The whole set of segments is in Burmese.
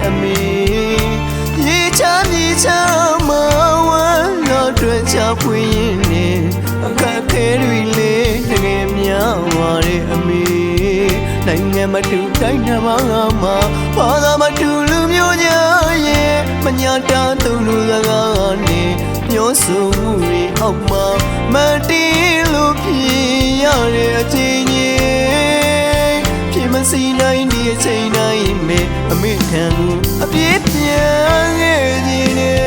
အမေရေချမ်းမြေချမ်းမဝမ်းတော့တွေ့ချဖွင့်ရင်နေအခက်ခဲတွေလေတကယ်များပါတယ်အမေနိုင်ငံမတူတိုင်းတစ်ပါးမှာဘာသာမတူလူမျိုးညာရဲ့မညာတာသူလူစကားနဲ့ပြောဆိုမှုတွေအောက်မှာမတီးလို့ဖြစ်ရတဲ့အချိန်ကြီးဖြစ်မစီနိုင်ဒီအချိန်တိုင်းမဲ့အမေထံကိုအပြည့်ပြန်ခဲ့ခြင်းနဲ့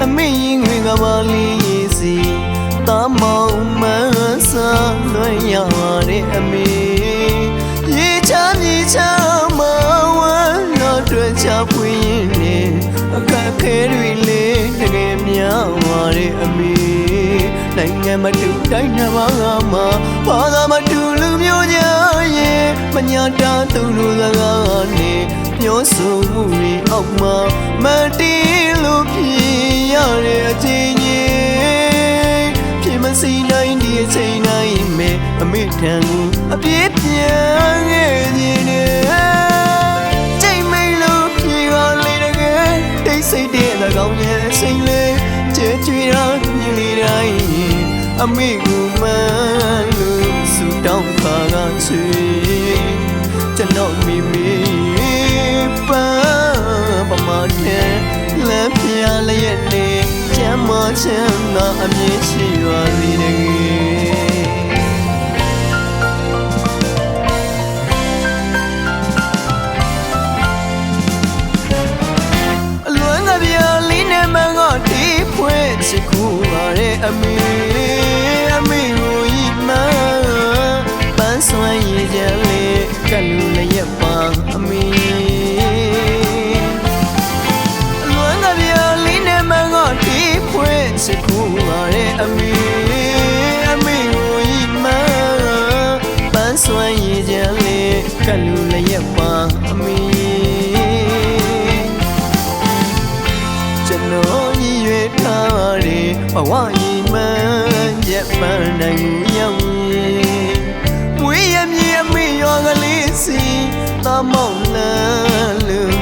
အမေရင်ဝင်ကပါလေးစီတာမောင်မဆာလွှဲရတဲ့အမေရေချမ်းမြေချမ်းမဝမ်းတော့တွေ့ချဖွင့်ရင်နေအခက်ခဲတွေလေတကယ်များပါတယ်အမေနိုင်ငံမတူတိုင်းတစ်ပါးမှာဘာသာမတူလူမျိုးညာရဲ့မညာတာသူလူစကားနဲ့ပြောဆိုမှုတွေအောက်မှာမတီးလို့ဖြစ်ရတဲ့အချိန်ကြီးဖြစ်မစီနိုင်ဒီအချိန်တိုင်းမဲ့အမေထံကိုအပြည့်ပြန်ခဲ့ခြင်းနဲ့ချိန်မိန်လို့ဖြစ်ရလေတကယ်တိတ်ဆိတ်တဲ့၎င်းရဲ့အချိန်လေးကြွကြွရမြင်လေတိုင်းအမေကိုမှန်လို့ဆူတောင်းပါကချွေကျွန်တော်မိမိပမာတဲ့လမ်းပြလျက်နေချမ်းမချမ်းသာအမြင်ရှိပါသေးတယ်အလွမ်းကပြလေးနဲ့မငေါ့တီးဖွဲချစ်ခုပါတဲ့အမေကိုဤမှပန်းစွမ်းရည်ကြလေကလူလျက်ပါအမေချစ်ခုပါတဲ့အမေကိုဤမှပန်းစွမ်းရည်ကြလေကလူလျက်ပါအမေကျွန်တော်ရည်ရွယ်ထားတဲ့ဘဝရည်မှန်းချက်ပန်းနိုင်မှုရောက်ရင်မွေးရမြေအမေရောကလေးစီသာမောင်းလန်းလို့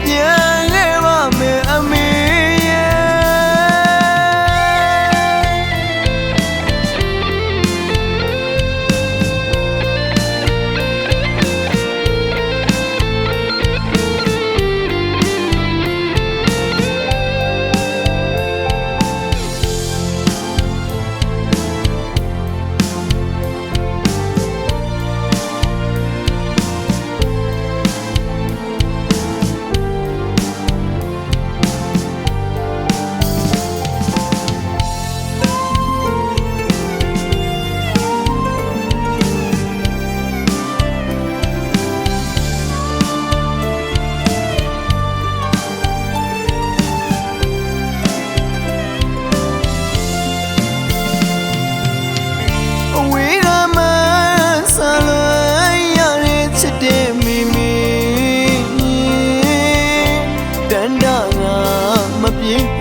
ပြန်ခဲ့ပါမယ်အမေ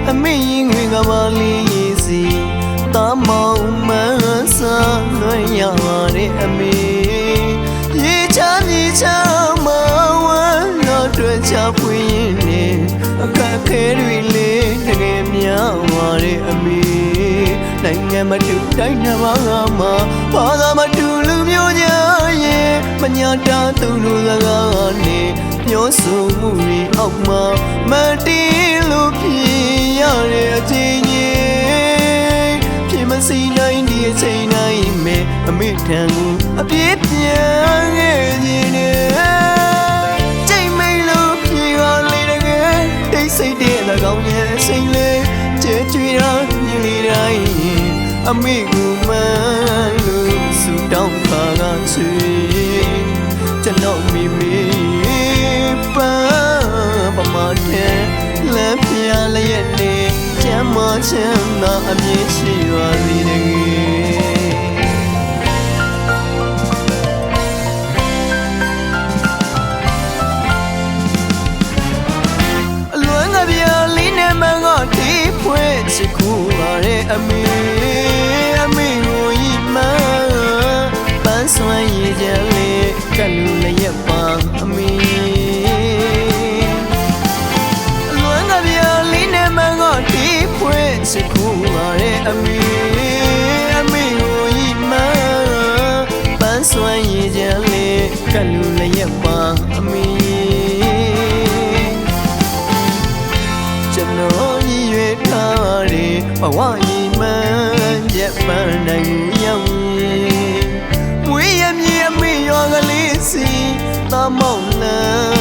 အမေရင်ဝင်ကပါလေးစီတာမောင်မဆာလွှဲရတဲ့အမေရေချမ်းမြေချမ်းမဝမ်းတော့တွေ့ချဖွင့်ရင်နေအခက်ခဲတွေလေတကယ်များပါတယ်အမေနိုင်ငံမတူတိုင်းတစ်ပါးမှာဘာသာမတူလူမျိုးညာရဲ့မညာတာသူလူစကားနဲ့ပြောဆိုမှုတွေအောက်မှာမတီးလို့ဖြစ်ရတဲ့အချိန်ကြီးဖြစ်မစီနိုင်ဒီအချိန်တိုင်းမဲ့အမေထံကိုအပြည့်ပြန်ခဲ့ခြင်းနဲ့ချိန်မိန်လို့ဖြစ်ရလေတကယ်တိတ်ဆိတ်တဲ့၎င်းရဲ့အချိန်လေးကြွကြွရမြင်လေတိုင်းအမေကိုမှန်လို့ဆူတောင်းပါကချွေကျွန်တော်မိမိပမာတဲ့လမ်းပြလျက်နေချမ်းမချမ်းသာအမြင်ရှိပါသေးတယ် အမေကိုဤမှပန်းစွမ်းရည်ကြလေးကလူလည်းရပါအမေလွမ်းကပြလေးနဲ့မငေါ့တီးဖွင့်စကူပါတဲ့အမေကိုဤမှပန်းစွမ်းရည်ကြလေးကလူလည်းရပါအမေကျွန်တော်ရည်ရွယ်ထားတဲ့ဘဝရည်မှန်းချက်ပန်းနိုင်ရောက်မွေးရမြေအမေရွာကလေးစီတမောင်းလန်း